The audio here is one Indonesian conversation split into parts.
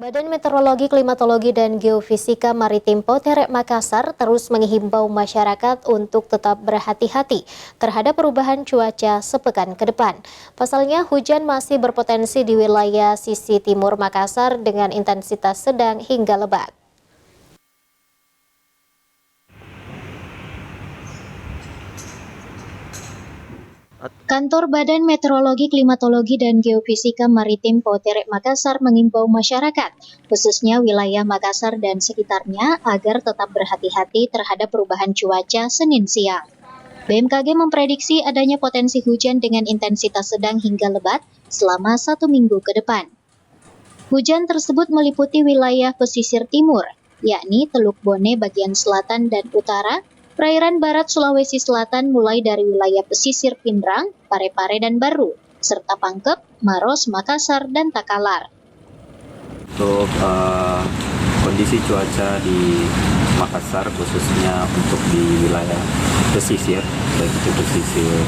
Badan Meteorologi, Klimatologi, dan Geofisika Maritim Poterek Makassar terus menghimbau masyarakat untuk tetap berhati-hati terhadap perubahan cuaca sepekan ke depan. Pasalnya, hujan masih berpotensi di wilayah sisi timur Makassar dengan intensitas sedang hingga lebat. Kantor Badan Meteorologi, Klimatologi, dan Geofisika Maritim Poterek Makassar mengimbau masyarakat, khususnya wilayah Makassar dan sekitarnya, agar tetap berhati-hati terhadap perubahan cuaca Senin siang. BMKG memprediksi adanya potensi hujan dengan intensitas sedang hingga lebat selama 1 minggu ke depan. Hujan tersebut meliputi wilayah pesisir timur, yakni Teluk Bone bagian selatan dan utara, perairan barat Sulawesi Selatan mulai dari wilayah pesisir Pindrang, Parepare, dan Baru, serta Pangkep, Maros, Makassar, dan Takalar. Untuk kondisi cuaca di Makassar, khususnya untuk di wilayah pesisir, baik itu pesisir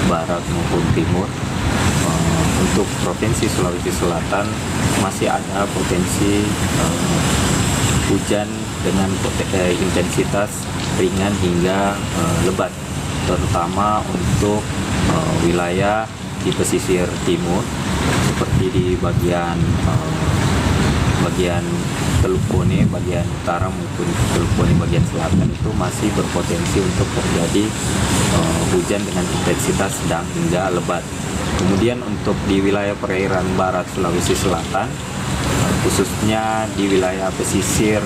barat maupun timur, untuk Provinsi Sulawesi Selatan masih ada potensi hujan dengan intensitas ringan hingga lebat, terutama untuk wilayah di pesisir timur seperti di bagian Teluk Bone bagian utara maupun Teluk Bone bagian selatan itu masih berpotensi untuk terjadi hujan dengan intensitas sedang hingga lebat. Kemudian untuk di wilayah perairan barat Sulawesi Selatan, khususnya di wilayah pesisir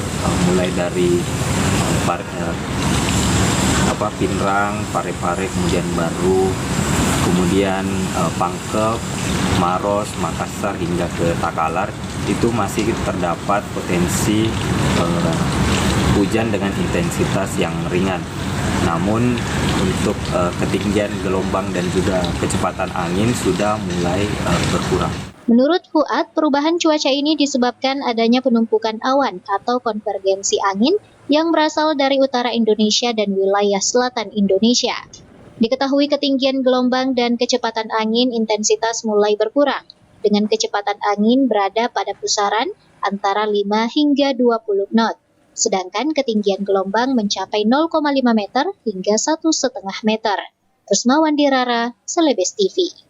mulai dari Pindrang, Parepare, kemudian Baru, kemudian Pangkep, Maros, Makassar hingga ke Takalar, itu masih terdapat potensi hujan dengan intensitas yang ringan. Namun untuk ketinggian gelombang dan juga kecepatan angin sudah mulai berkurang. Menurut Fuad, perubahan cuaca ini disebabkan adanya penumpukan awan atau konvergensi angin yang berasal dari utara Indonesia dan wilayah selatan Indonesia. Diketahui ketinggian gelombang dan kecepatan angin intensitas mulai berkurang, dengan kecepatan angin berada pada pusaran antara 5 hingga 20 knot, sedangkan ketinggian gelombang mencapai 0,5 meter hingga 1,5 meter. Rusma Wandirara, Celebes TV.